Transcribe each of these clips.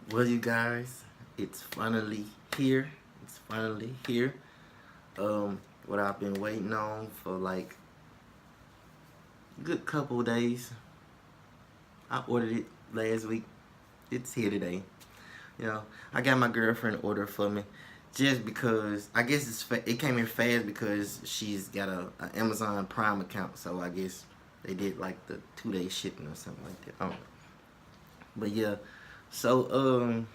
Well, you guys, it's finally here. It's finally here. What I've been waiting on for like a good couple of days. I ordered it last week. It's here today. You know, I got my girlfriend order for me, just because I guess it came in fast because she's got a Amazon Prime account. So I guess they did like the 2 day shipping or something like that. I don't know. But yeah, so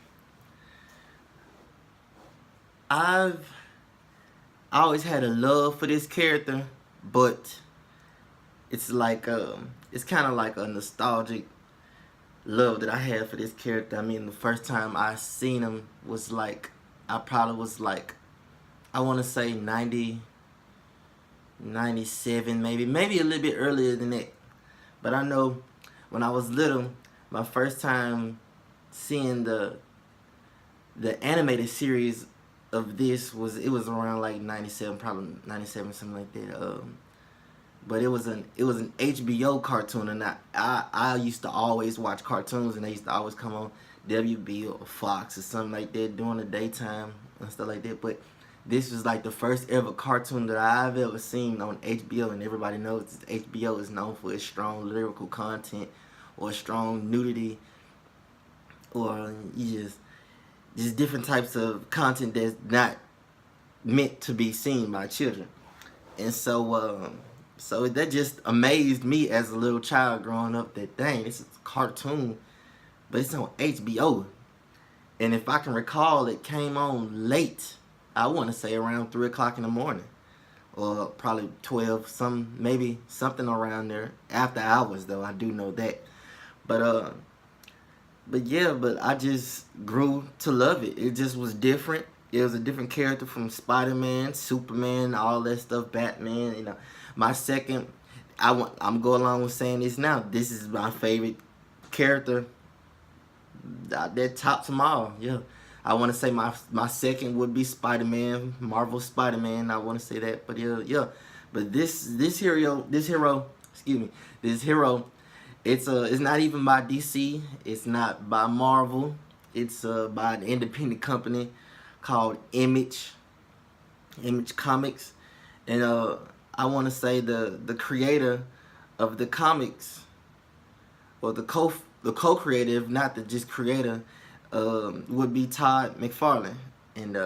I've I always had a love for this character, but it's kind of like a nostalgic love that I had for this character. I mean, the first time I seen him was like I probably was like I want to say 90, 97, maybe a little bit earlier than that. But I know when I was little, my first time seeing the animated series of this was around like 97, probably 97, something like that. But it was an HBO cartoon, and I used to always watch cartoons, and they used to always come on WB or Fox or something like that during the daytime and stuff like that. But this was like the first ever cartoon that I've ever seen on HBO, and everybody knows HBO is known for its strong lyrical content or strong nudity, or you just different types of content that's not meant to be seen by children. And so that just amazed me as a little child growing up. That dang, this is a cartoon, but it's on HBO. And if I can recall, it came on late. I want to say around 3 o'clock in the morning, or probably 12, maybe something around there. After hours, though, I do know that. But but I just grew to love it. It just was different. It was a different character from Spider-Man, Superman, all that stuff, Batman. My second, I'm going along with saying this now. This is my favorite character. That tops them all. Yeah, I want to say my second would be Spider-Man, Marvel Spider-Man. I want to say that, but yeah. But excuse me, this hero, it's not even by DC. It's not by Marvel. It's by an independent company called Image Comics, and I want to say the creator of the comics, or the co-creator, if not the just creator, would be Todd McFarlane. And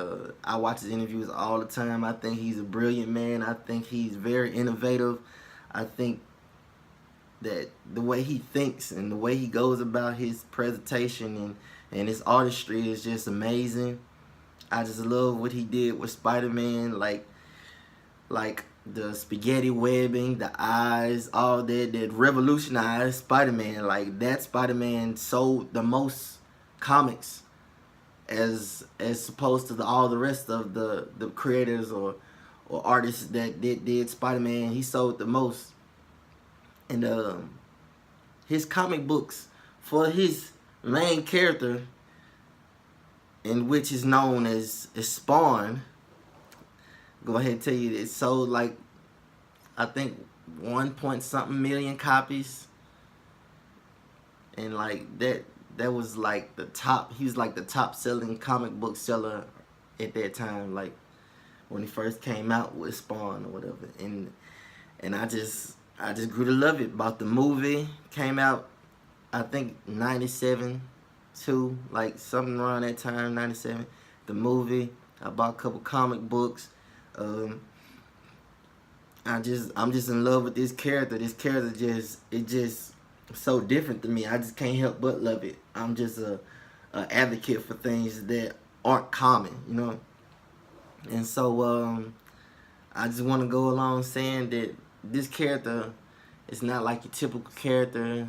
I watch his interviews all the time. I think he's a brilliant man. I think he's very innovative. I think that the way he thinks and the way he goes about his presentation and his artistry is just amazing. I just love what he did with Spider-Man, like the spaghetti webbing, the eyes, all that revolutionized Spider-Man. Like, that Spider-Man sold the most comics as opposed to all the rest of the creators or artists that did Spider-Man. He sold the most. And his comic books for his main character, in which is known as Spawn, go ahead and tell you it sold like, I think, 1 point something million copies. And like that was like the top. He was like the top selling comic book seller at that time, like when he first came out with Spawn or whatever. And I just grew to love it. About the movie came out, I think 97 too, like something around that time, 97. The movie, I bought a couple comic books. I'm just in love with this character. This character just so different to me. I just can't help but love it. I'm just a advocate for things that aren't common. And so I just want to go along saying that this character is not like your typical character,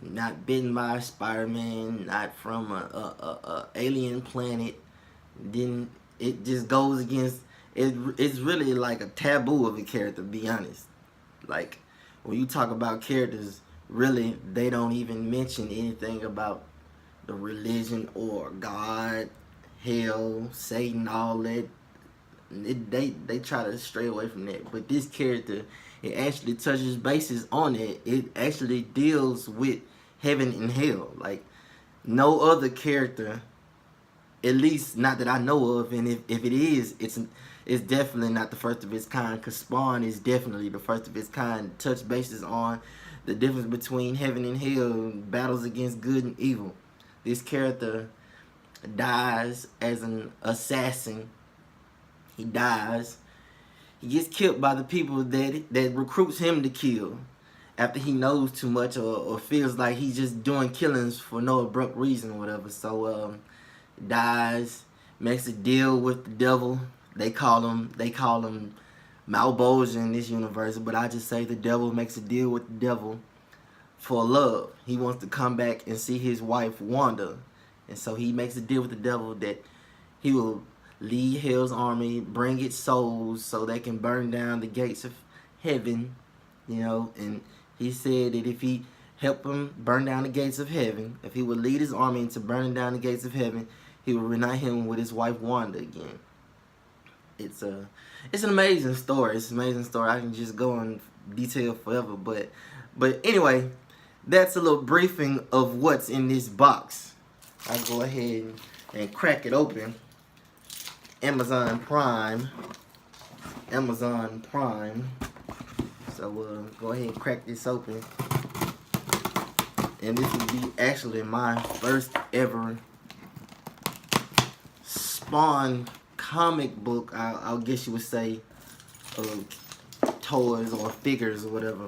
not bitten by a Spider-Man, not from a alien planet. Then it just goes against it. It's really like a taboo of a character, to be honest. Like, when you talk about characters, really they don't even mention anything about the religion or God, hell, Satan, all that. They try to stray away from that. But this character, it actually touches bases on it. It actually deals with heaven and hell. Like, no other character At least not that I know of, and if it is, it's definitely not the first of its kind, because Spawn is definitely the first of its kind. Touch bases on the difference between heaven and hell, battles against good and evil. This character dies as an assassin. He dies. He gets killed by the people that recruits him to kill after he knows too much, or feels like he's just doing killings for no abrupt reason or whatever. So dies, makes a deal with the devil. They call him Malbolgia in this universe, but I just say the devil makes a deal with the devil for love. He wants to come back and see his wife Wanda, and so he makes a deal with the devil that he will lead Hell's army, bring its souls so they can burn down the gates of heaven, you know. And he said that if he helped him burn down the gates of heaven, if he would lead his army into burning down the gates of heaven, he would reunite him with his wife Wanda again. It's an amazing story. It's an amazing story. I can just go in detail forever, but anyway, that's a little briefing of what's in this box. I'll go ahead and crack it open. Amazon Prime. So go ahead and crack this open. And this will be actually my first ever Spawn comic book, I'll guess you would say, toys or figures or whatever.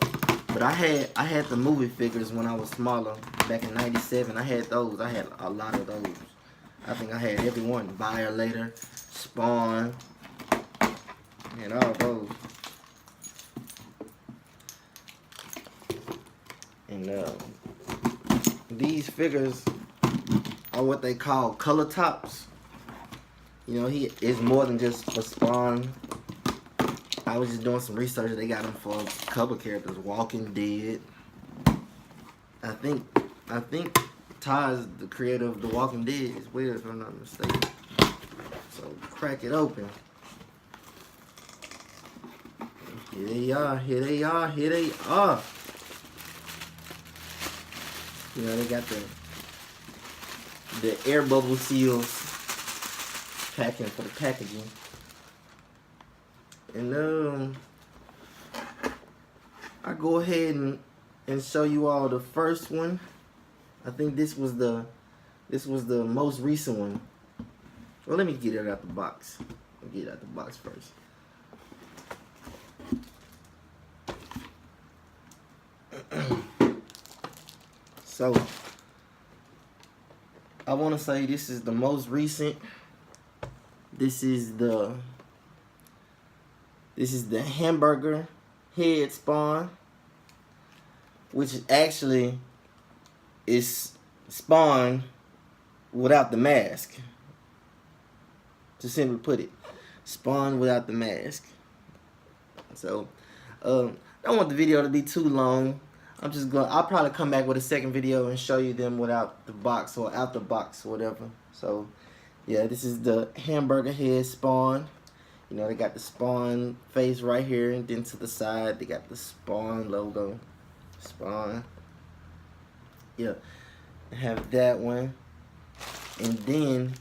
But I had the movie figures when I was smaller, back in '97. I had those. I had a lot of those. I think I had every one. Violator, Spawn, and all those. And these figures are what they call color tops. You know, he is more than just a Spawn. I was just doing some research. They got him for a couple characters. Walking Dead. I think Ty's the creator of The Walking Dead as well, if I'm not mistaken. So crack it open. Here they are. You know, they got the air bubble seals packing for the packaging. And I go ahead and show you all the first one. I think this was the most recent one. Well, let me get it out the box. I'll get it out the box first. So I want to say this is the most recent. This is the Hamburger head Spawn, which actually is Spawn without the mask. To simply put it, Spawn without the mask. So I don't want the video to be too long. I'll probably come back with a second video and show you them without the box or out the box or whatever. So yeah, this is the Hamburger head Spawn. You know, they got the Spawn face right here, and then to the side they got the Spawn logo. Spawn. Yeah, I have that one, and then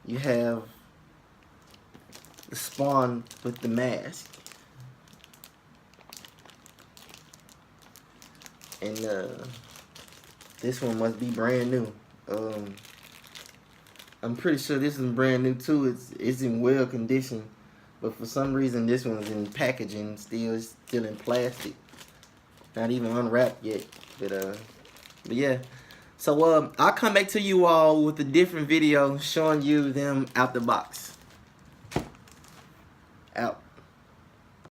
you have the Spawn with the mask. And this one must be brand new. I'm pretty sure this is brand new too. It's in well condition, but for some reason this one's in packaging still in plastic, not even unwrapped yet. But yeah. So I'll come back to you all with a different video showing you them out the box. Out.